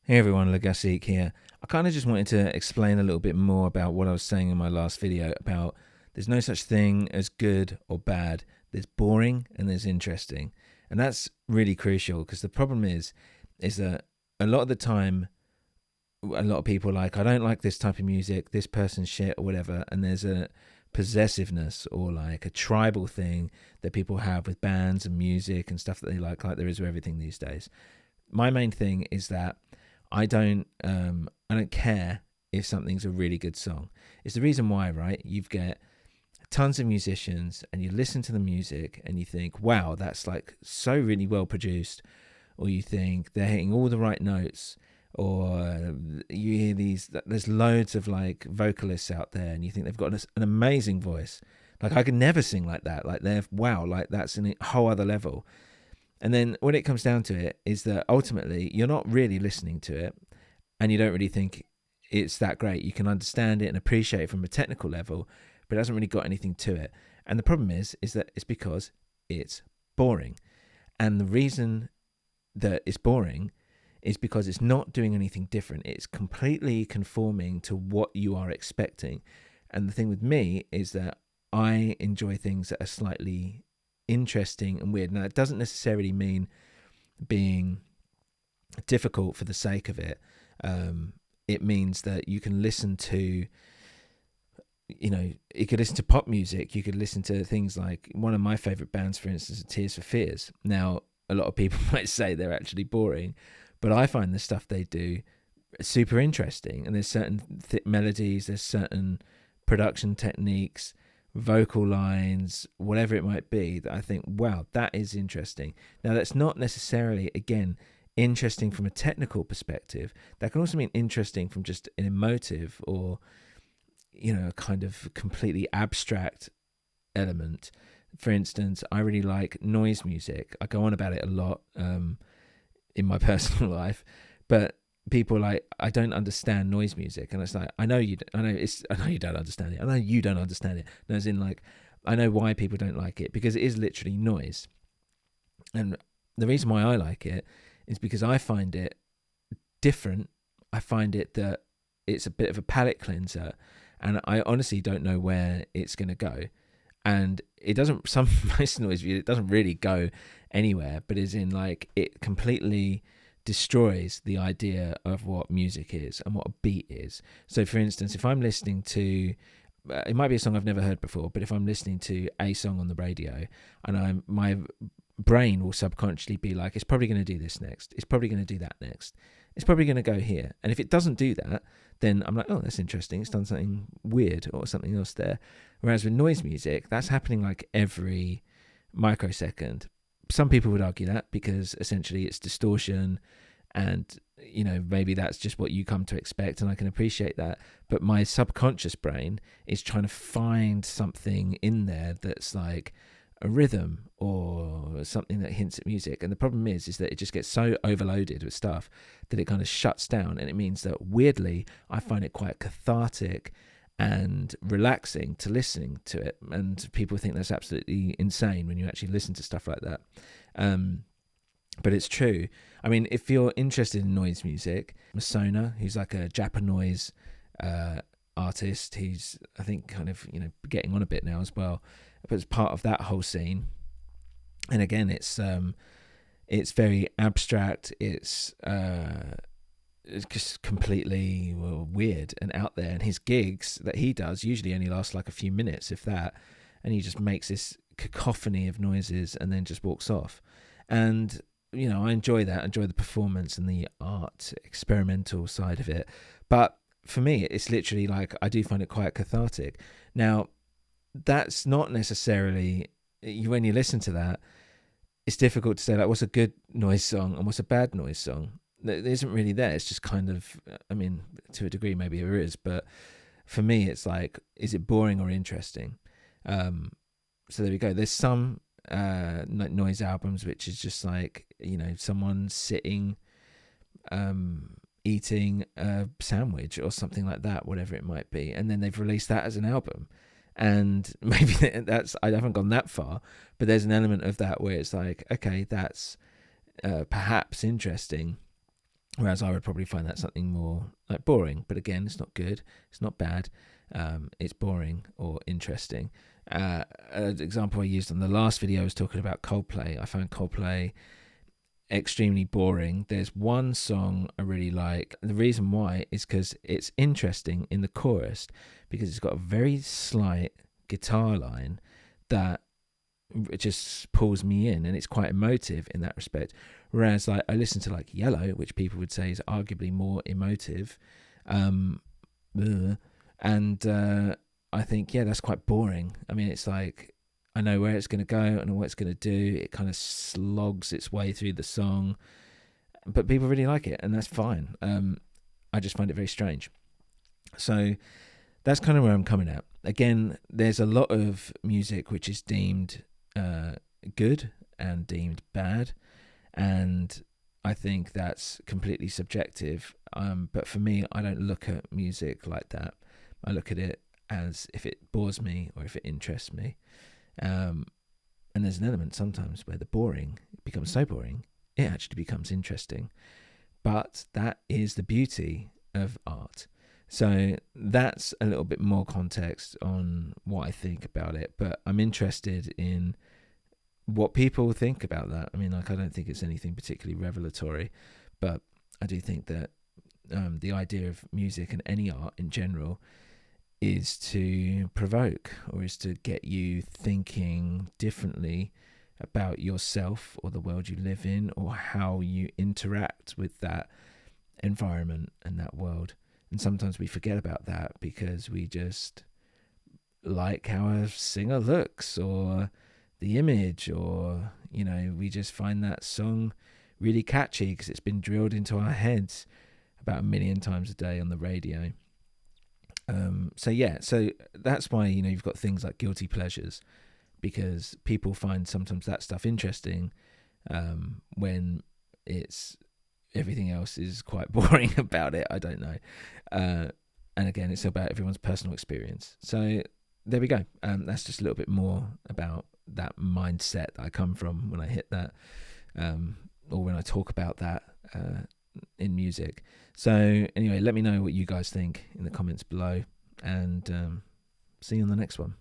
Hey everyone, Gassique here. I kind of just wanted to explain a little bit more about what I was saying in my last video about there's no such thing as good or bad. There's boring and there's interesting. And that's really crucial because the problem is that a lot of the time, a lot of people are like, I don't like this type of music, this person's shit or whatever. And there's a possessiveness or like a tribal thing that people have with bands and music and stuff that they like there is with everything these days. My main thing is that I don't care if something's a really good song. It's the reason why, right? You've got tons of musicians and you listen to the music and you think, wow, that's like so really well produced, or you think they're hitting all the right notes, or you hear there's loads of like vocalists out there and you think they've got an amazing voice. Like I could never sing like that. Like wow, like that's a whole other level. And then when it comes down to it is that ultimately you're not really listening to it and you don't really think it's that great. You can understand it and appreciate it from a technical level, but it hasn't really got anything to it. And the problem is that it's because it's boring. And the reason that it's boring is because it's not doing anything different. It's completely conforming to what you are expecting. And the thing with me is that I enjoy things that are slightly interesting and weird. Now, it doesn't necessarily mean being difficult for the sake of it. It means that you can listen to, you could listen to pop music. You could listen to things like one of my favorite bands, for instance, is Tears for Fears. Now, a lot of people might say they're actually boring, but I find the stuff they do super interesting. And there's certain melodies, there's certain production techniques, vocal lines, whatever it might be, that I think, wow, that is interesting. Now, that's not necessarily, again, interesting from a technical perspective. That can also mean interesting from just an emotive or, a kind of completely abstract element. For instance, I really like noise music. I go on about it a lot in my personal life, but people like, I don't understand noise music, and it's like, I know you don't understand it. I know you don't understand it. And as in, like, I know why people don't like it, because it is literally noise. And the reason why I like it is because I find it different. I find it that it's a bit of a palate cleanser, and I honestly don't know where it's going to go. And it doesn't, most noise music, it doesn't really go anywhere, but is in like, it completely destroys the idea of what music is and what a beat is. So for instance, if I'm listening to, it might be a song I've never heard before, but if I'm listening to a song on the radio and my brain will subconsciously be like, it's probably going to do this next, it's probably going to do that next, it's probably going to go here. And if it doesn't do that, then I'm like, oh, that's interesting, it's done something weird or something else there. Whereas with noise music, that's happening like every microsecond. Some people would argue that because essentially it's distortion, and maybe that's just what you come to expect, and I can appreciate that. But my subconscious brain is trying to find something in there that's like a rhythm or something that hints at music. And the problem is that it just gets so overloaded with stuff that it kind of shuts down, and it means that weirdly I find it quite cathartic and relaxing to listening to it. And people think that's absolutely insane when you actually listen to stuff like that. But it's true. I mean, if you're interested in noise music, Masona, who's like a Japanoise artist, he's, I think, kind of, getting on a bit now as well, but it's part of that whole scene. And again, it's very abstract. It's just completely weird and out there. And his gigs that he does usually only last like a few minutes, if that. And he just makes this cacophony of noises and then just walks off. And, I enjoy that. I enjoy the performance and the art, experimental side of it. But for me, it's literally like, I do find it quite cathartic. Now, that's not necessarily, when you listen to that, it's difficult to say, like, what's a good noise song and what's a bad noise song? It isn't really there. It's just kind of, I mean, to a degree, maybe there is, but for me, it's like, is it boring or interesting? So there we go. There's some noise albums which is just like, someone sitting, eating a sandwich or something like that, whatever it might be, and then they've released that as an album. And maybe that's, I haven't gone that far, but there's an element of that where it's like, okay, that's perhaps interesting. Whereas I would probably find that something more like boring. But again, it's not good. It's not bad. It's boring or interesting. An example I used on the last video was talking about Coldplay. I found Coldplay extremely boring. There's one song I really like. The reason why is because it's interesting in the chorus, because it's got a very slight guitar line that it just pulls me in, and it's quite emotive in that respect. Whereas like I listen to like Yellow, which people would say is arguably more emotive, and I think, yeah, that's quite boring. I mean, it's like I know where it's going to go, I know what it's going to do. It kind of slogs its way through the song, but people really like it, and that's fine. I just find it very strange. So that's kind of where I'm coming at. Again, there's a lot of music which is deemed good and deemed bad, and I think that's completely subjective. But for me, I don't look at music like that. I look at it as if it bores me or if it interests me. And there's an element sometimes where the boring becomes so boring, it actually becomes interesting. But that is the beauty of art. So that's a little bit more context on what I think about it. But I'm interested in what people think about that. I mean, like, I don't think it's anything particularly revelatory, but I do think that the idea of music and any art in general is to provoke, or is to get you thinking differently about yourself or the world you live in, or how you interact with that environment and that world. And sometimes we forget about that because we just like how a singer looks, or the image, or, you know, we just find that song really catchy because it's been drilled into our heads about 1 million times a day on the radio. So that's why, you know, you've got things like guilty pleasures, because people find sometimes that stuff interesting when it's everything else is quite boring about it. I don't know. And again, it's about everyone's personal experience. So there we go. That's just a little bit more about that mindset that I come from when I hit that, or when I talk about that in music. So anyway, let me know what you guys think in the comments below, and see you on the next one.